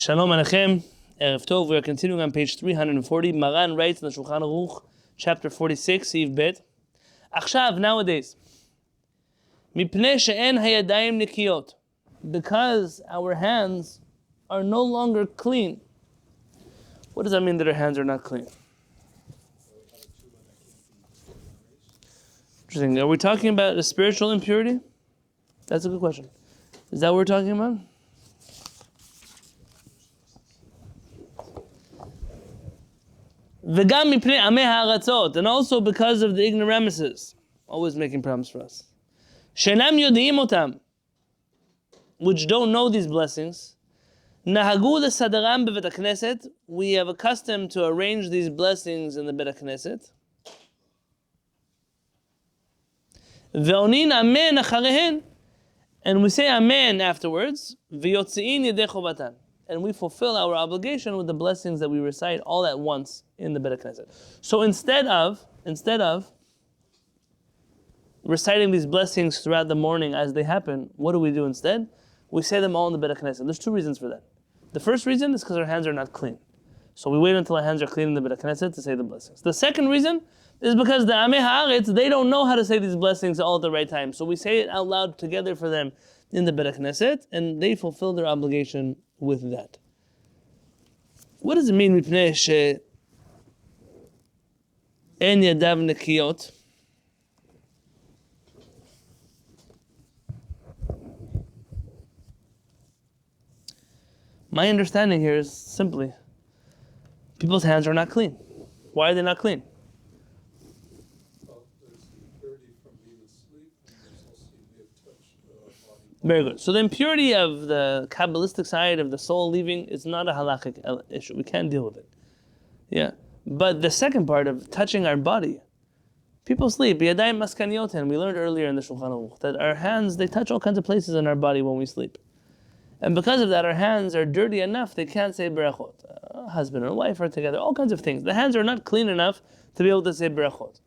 Shalom Aleichem, Erev Tov. We are continuing on page 340. Maran writes in the Shulchan Aruch, chapter 46, Siv Bet. Achshav, nowadays, mipnei she'en hayadayim nikiyot, because our hands are no longer clean. What does that mean that our hands are not clean? Interesting. Are we talking about a spiritual impurity? That's a good question. Is that what we're talking about? V'gam mipnei amei ha'aratzot, and also because of the ignoramuses, always making problems for us. She'enam yodi'im otam, which don't know these blessings. Nahagu l'sadaram bevet hakneset, we have accustomed to arrange these blessings in the bet hakneset. Ve'onin amen acharehen, and we say amen afterwards. V'yotzi'in yedei chovatan, and we fulfill our obligation with the blessings that we recite all at once in the Bet HaKnesset. So instead of reciting these blessings throughout the morning as they happen, what do we do instead? We say them all in the Bet HaKnesset. There's two reasons for that. The first reason is because our hands are not clean. So we wait until our hands are clean in the Bet HaKnesset to say the blessings. The second reason is because the Amei Haaretz, they don't know how to say these blessings all at the right time. So we say it out loud together for them in the Bet HaKnesset, and they fulfill their obligation with that. What does it mean, mipnei she'en yadav nekiyot? My understanding here is simply, people's hands are not clean. Why are they not clean? Well, there's impurity from being asleep, and there's also you may have touched body. Very good. So the impurity of the Kabbalistic side of the soul leaving is not a halakhic issue. We can't deal with it. Yeah. But the second part of touching our body, people sleep. Yadayim maskanioten. We learned earlier in the Shulchan Aruch that our hands, they touch all kinds of places in our body when we sleep. And because of that, our hands are dirty enough, they can't say Berachot. Husband and wife are together, all kinds of things. The hands are not clean enough to be able to say Berachot.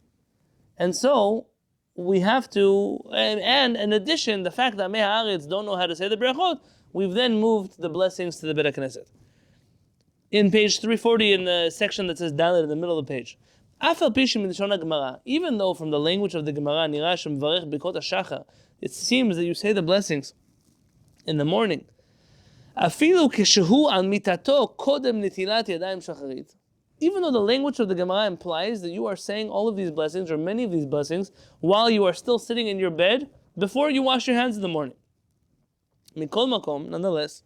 And so, we have to, and in addition, the fact that Amei Haaretz don't know how to say the Berachot, we've then moved the blessings to the Bet HaKnesset. In page 340, in the section that says Dalet in the middle of the page, even though from the language of the Gemara, Birkot HaShachar, it seems that you say the blessings in the morning. Even though the language of the Gemara implies that you are saying all of these blessings, or many of these blessings, while you are still sitting in your bed, before you wash your hands in the morning. Mikol makom, nonetheless,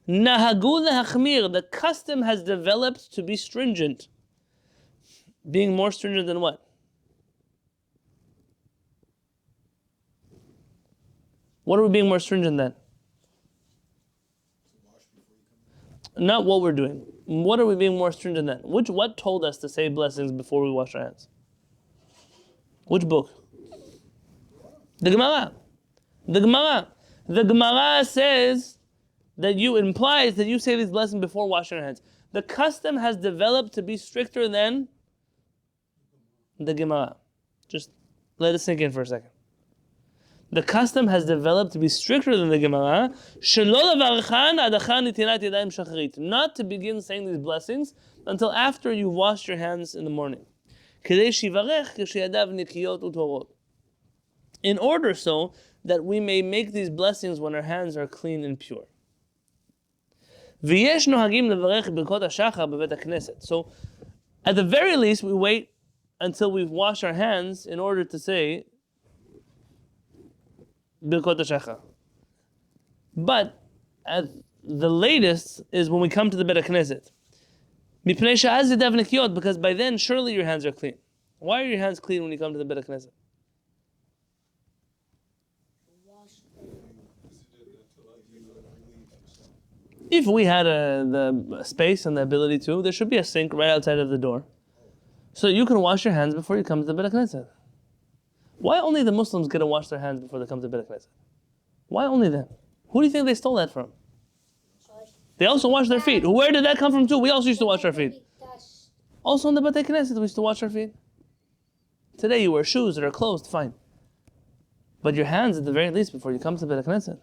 nahagu lehachmir, the custom has developed to be stringent. Being more stringent than what? What are we being more stringent than? Not what we're doing. What are we being more stringent than? What told us to say blessings before we wash our hands? Which book? The Gemara. The Gemara. The Gemara says that implies that you say these blessings before washing your hands. The custom has developed to be stricter than the Gemara. Just let it sink in for a second. The custom has developed to be stricter than the Gemara. Not to begin saying these blessings until after you wash your hands in the morning. In order so that we may make these blessings when our hands are clean and pure. So, at the very least, we wait until we've washed our hands in order to say Birkot HaShachar. But at the latest is when we come to the Bet HaKnesset. Mipnei she'az yadav nekiyot, because by then surely your hands are clean. Why are your hands clean when you come to the Bet HaKnesset? If we had the space and the ability to, there should be a sink right outside of the door, so you can wash your hands before you come to the Bet HaKnesset. Why only the Muslims get to wash their hands before they come to Bet HaKnesset? Why only them? Who do you think they stole that from? They also wash their feet. Where did that come from too? We also used to wash our feet. Also in the Bet HaKnesset, we used to wash our feet. Today you wear shoes that are closed, fine. But your hands at the very least before you come to Bet HaKnesset.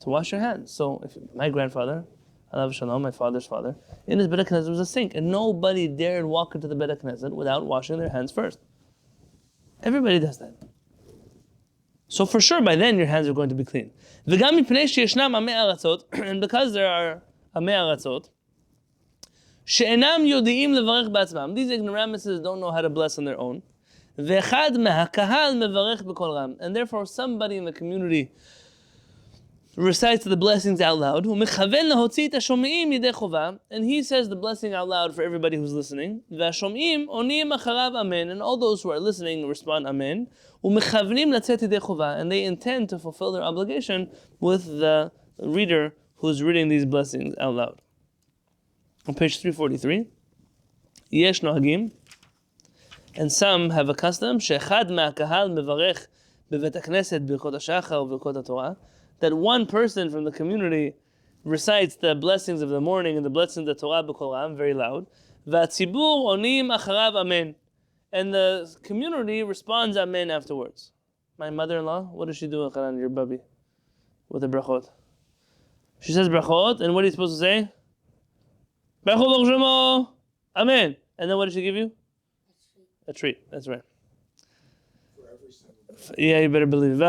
To wash your hands. So if my grandfather, alav shalom, my father's father, in his Beit HaKnesset was a sink, and nobody dared walk into the Beit HaKnesset without washing their hands first. Everybody does that. So for sure, by then your hands are going to be clean. And because there are amei aratzot, she'enam yodi'im levarech ba'atzmam, these ignoramuses don't know how to bless on their own. Ve'echad mehakahal mevarech b'kol ram, and therefore somebody in the community recites the blessings out loud. And he says the blessing out loud for everybody who's listening. And all those who are listening respond amen. And they intend to fulfill their obligation with the reader who's reading these blessings out loud. On page 343, Yesh nohagim, and some have a custom, she'echad ma'akahal mevarech bevet HaKnesset Birkot HaShachar u'Birkot HaTorah, that one person from the community recites the blessings of the morning and the blessings of the Torah b'kol ram, very loud. V'atzibur onim acharav amen, and the community responds amen afterwards. My mother-in-law, what does she do, Hanan, your baby, with the Berachot? She says Berachot, and what are you supposed to say? Berachot Baruch Shemo, amen. And then what does she give you? A treat. That's right. Yeah, you better believe it.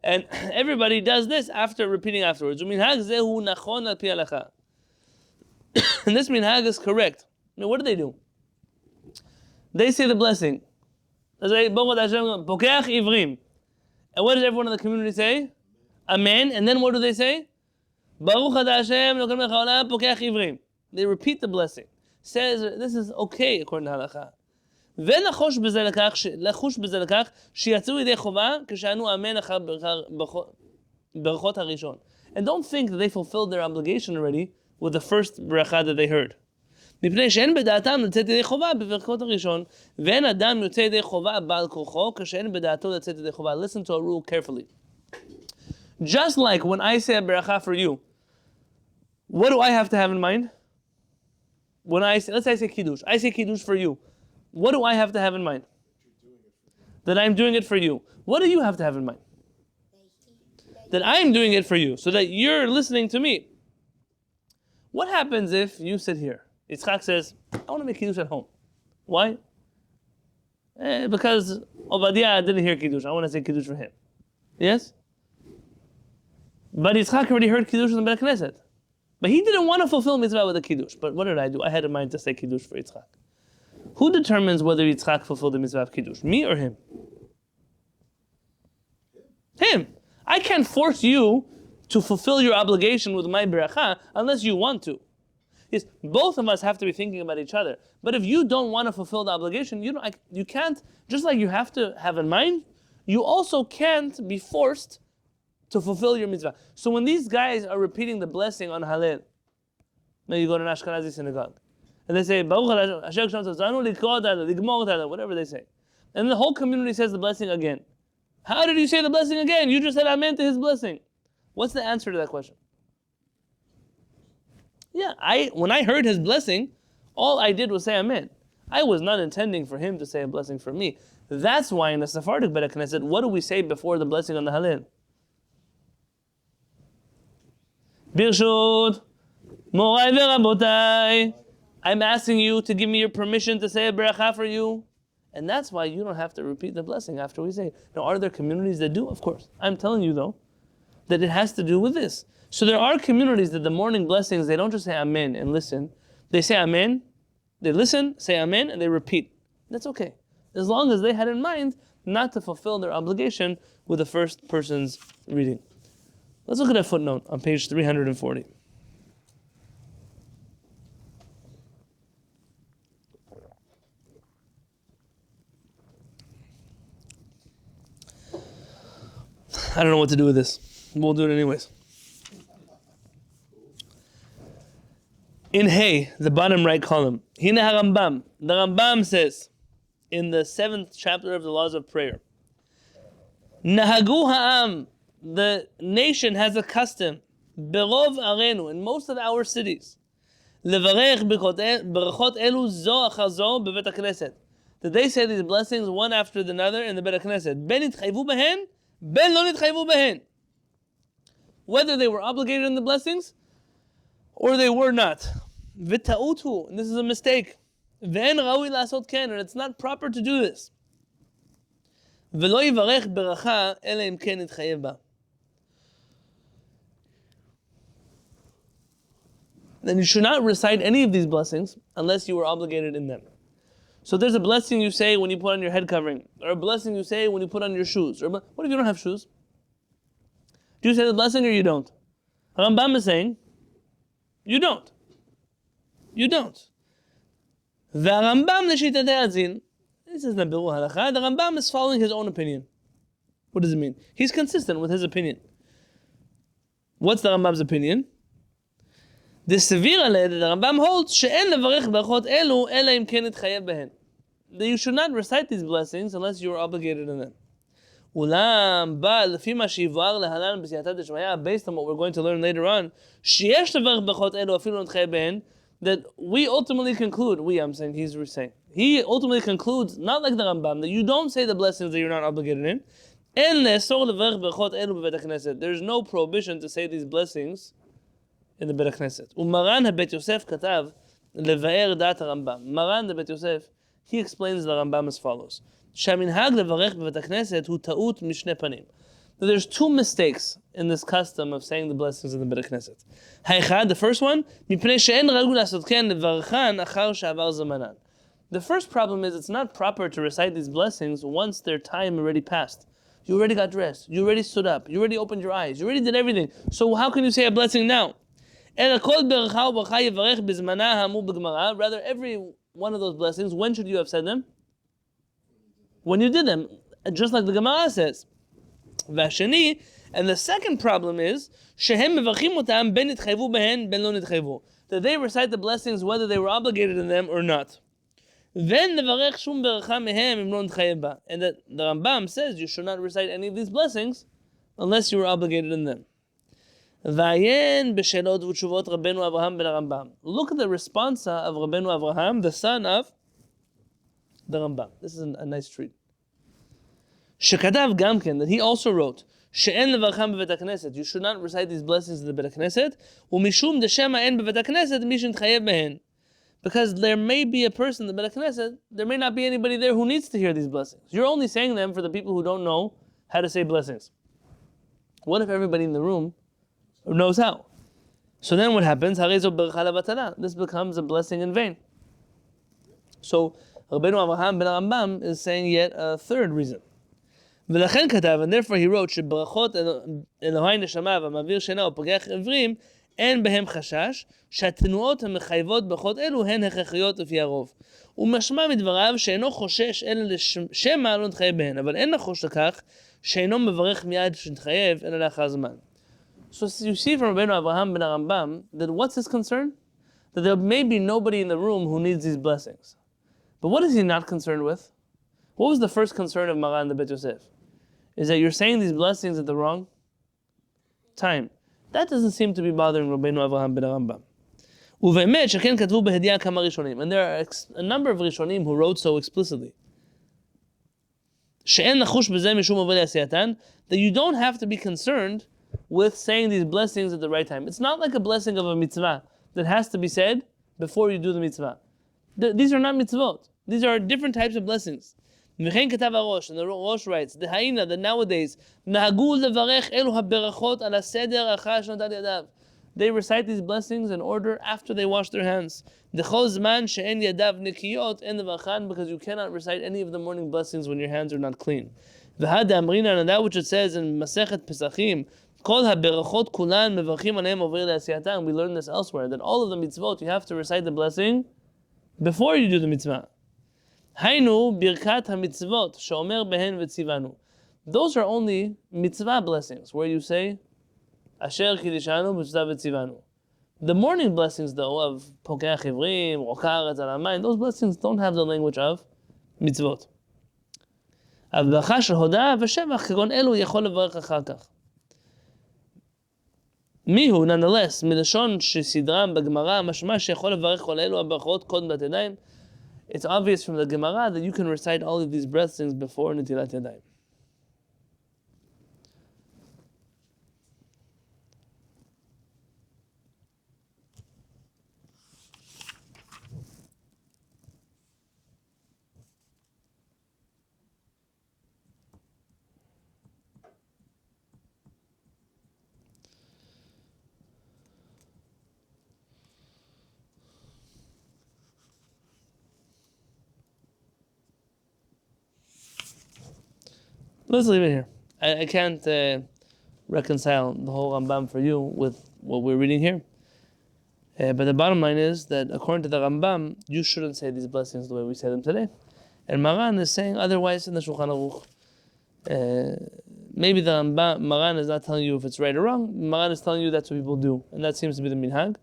And everybody does this after repeating afterwards. And this minhag is correct. Now, what do? They say the blessing. And what does everyone in the community say? Amen. And then what do they say? They repeat the blessing. Says this is okay according to halakha. ולחוש בזה לכך שיצאו ידי חובה כשענו אמן אחר ברכות הראשון. And don't think that they fulfilled their obligation already with the first ברכה that they heard. מפני שאין בדעתם לצאת ידי חובה בברכות הראשון, ואין אדם יוצא ידי חובה בעל כוחו כשאין בדעתו לצאת ידי חובה. Listen to a rule carefully. Just like when I say a bracha for you, what do I have to have in mind? When I say, let's say I say kiddush. I say kiddush for you. What do I have to have in mind? That I'm doing it for you. What do you have to have in mind? That I'm doing it for you, so that you're listening to me. What happens if you sit here? Yitzchak says, I want to make kiddush at home. Why? Because Obadiah didn't hear kiddush. I want to say kiddush for him. Yes? But Yitzchak already heard kiddush in the Beit HaKnesset. But he didn't want to fulfill mitzvah with the kiddush. But what did I do? I had in mind to say kiddush for Yitzchak. Who determines whether Yitzchak fulfilled the mitzvah of kiddush? Me or him? Him. I can't force you to fulfill your obligation with my beracha unless you want to. Yes, both of us have to be thinking about each other. But if you don't want to fulfill the obligation, you can't. Just like you have to have in mind, you also can't be forced to fulfill your mitzvah. So when these guys are repeating the blessing on Hallel, now you go to an Ashkenazi synagogue, and they say, whatever they say. And the whole community says the blessing again. How did you say the blessing again? You just said amen to his blessing. What's the answer to that question? Yeah, when I heard his blessing, all I did was say amen. I was not intending for him to say a blessing for me. That's why in the Sephardic Beit HaKnesset, what do we say before the blessing on the Hallel? Birshut, Morai v'Rabotai, I'm asking you to give me your permission to say a beracha for you. And that's why you don't have to repeat the blessing after we say it. Now, are there communities that do? Of course. I'm telling you, though, that it has to do with this. So there are communities that the morning blessings, they don't just say amen and listen. They say amen, they listen, say amen, and they repeat. That's okay. As long as they had in mind not to fulfill their obligation with the first person's reading. Let's look at a footnote on page 340. I don't know what to do with this. We'll do it anyways. In Hay, the bottom right column, Hine HaRambam. The Rambam says, in the 7th chapter of the Laws of Prayer, Nahagu ha'am, the nation has a custom, berov arenu, in most of our cities, levarech berachot elu zo achar zo bevet HaKnesset, that they say these blessings one after another in the Beit HaKnesset. Ben nitchayvu behen, ben lo nitchayvu behen. whether they were obligated in the blessings or they were not. V'ta'utu, and this is a mistake. Ve'en raui la'asot ken, and it's not proper to do this. Ve'lo yivarech beracha ela im ken yitchayev ba. Then you should not recite any of these blessings unless you were obligated in them. So there's a blessing you say when you put on your head covering, or a blessing you say when you put on your shoes. Or what if you don't have shoes? Do you say the blessing or you don't? Rambam is saying, you don't. You don't. The Rambam l'shitatei azin. This is not biru halacha. The Rambam is following his own opinion. What does it mean? He's consistent with his opinion. What's the Rambam's opinion? The severe that the Rambam holds she'en levarech berachot elu ela im ken yitchayev behen. That you should not recite these blessings unless you are obligated in them. Ulam ba lefi ma shiv'ar lehalan b'siyata d'shmaya, based on what we're going to learn later on, sheyesh levarech berachot elu afilu lo yitchayev behen, that we ultimately conclude, he's saying, he ultimately concludes, not like the Rambam, that you don't say the blessings that you're not obligated in. There's no prohibition to say these blessings in the Bet HaKnesset. Umaran HaBet Yosef katav levaer dat Rambam. Maran the Bet Yosef, he explains the Rambam as follows: Shaminhag levarech beBet HaKnesset hu ta'ut mishne panim. There's two mistakes in this custom of saying the blessings in the Bet HaKnesset. Ha'echad, the first one, mipnei she'en ragu la'asot ken levarchan achar she'avar zamanan. The first problem is it's not proper to recite these blessings once their time already passed. You already got dressed, you already stood up, you already opened your eyes, you already did everything. So how can you say a blessing now? Rather, every one of those blessings, when should you have said them? When you did them, just like the Gemara says. And the second problem is that they recite the blessings whether they were obligated in them or not. And that the Rambam says you should not recite any of these blessings unless you were obligated in them. Look at the responsa of Rabbeinu Avraham, the son of the Rambam. This is a nice treat. Shekadav Gamken, that he also wrote, She'en levarcham beBet HaKnesset, you should not recite these blessings in the Bet HaKnesset, u'mishum deshema en beBet HaKnesset mishin tchayev behen. Because there may be a person in the Bet HaKnesset, there may not be anybody there who needs to hear these blessings. You're only saying them for the people who don't know how to say blessings. What if everybody in the room knows how? So then what happens? This becomes a blessing in vain. So Rabbeinu Avraham ben Rambam is saying yet a third reason. And therefore he wrote, Berachot Elohai neshama v'mavir shena u'pogech ivrim en behem chashash שהתנועות המחייבות ברכות אלו הן הכרחיות לפי הרוב. ומשמע מדבריו שאינו חושש אלא לשמא לא נתחייב בהן, אבל אין לחוש לכך שאינו מברך מיד שנתחייב אלא לאחר זמן. So you see from Rabbeinu Avraham ben Rambam that what's his concern? That there may be nobody in the room who needs these blessings. But what is he not concerned with? What was the first concern of Maran the Bet Yosef? Is that you're saying these blessings at the wrong time. That doesn't seem to be bothering Rabbeinu Avraham ben Rambam. And there are a number of Rishonim who wrote so explicitly. That you don't have to be concerned with saying these blessings at the right time. It's not like a blessing of a mitzvah that has to be said before you do the mitzvah. These are not mitzvot. These are different types of blessings. And the Rosh writes, that nowadays, they recite these blessings in order after they wash their hands. Because you cannot recite any of the morning blessings when your hands are not clean. And that which it says in Masechet Pesachim, we learn this elsewhere, that all of the mitzvot, you have to recite the blessing before you do the mitzvah. Birkat ha-mitzvot, she'omer behen v'tzivanu. Those are only mitzvah blessings, where you say, Asher kidishanu b'tzvah v'tzivanu. The morning blessings, though, of Pokech Ivrim, Rokar Etzalamai, those blessings don't have the language of mitzvot. Avdacha shel hoda v'shevach kegon elu yachol levarech achar kach. Mihu, nonetheless, milashon shesidram b'Gemara, mashma sheyachol levarech kol elu haberachot kod netilat yadayim. It's obvious from the Gemara that you can recite all of these blessings before Netilat Yadayim. Let's leave it here. I can't reconcile the whole Rambam for you with what we're reading here. But the bottom line is that according to the Rambam, you shouldn't say these blessings the way we say them today. And Maran is saying otherwise in the Shulchan Aruch. Maybe the Maran is not telling you if it's right or wrong. Maran is telling you that's what people do. And that seems to be the minhag.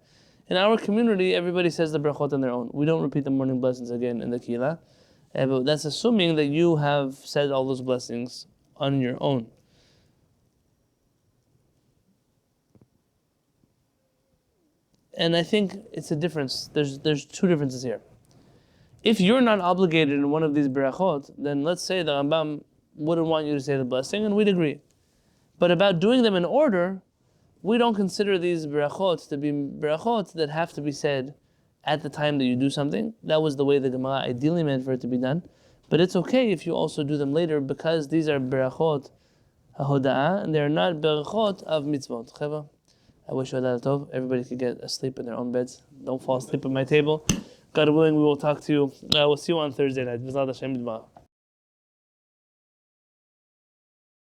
In our community, everybody says the Berachot on their own. We don't repeat the morning blessings again in the Kehillat. But that's assuming that you have said all those blessings on your own. And I think it's a difference. There's two differences here. If you're not obligated in one of these berachot, then let's say the Rambam wouldn't want you to say the blessing, and we'd agree. But about doing them in order, we don't consider these berachot to be berachot that have to be said at the time that you do something. That was the way the Gemara ideally meant for it to be done. But it's okay if you also do them later, because these are berachot hahoda'ah, and they're not berachot of mitzvot. Cheva, I wish you all that tov. Everybody could get asleep in their own beds. Don't fall asleep at my table. God willing, we will talk to you. We'll see you on Thursday night. B'ezrat Hashem.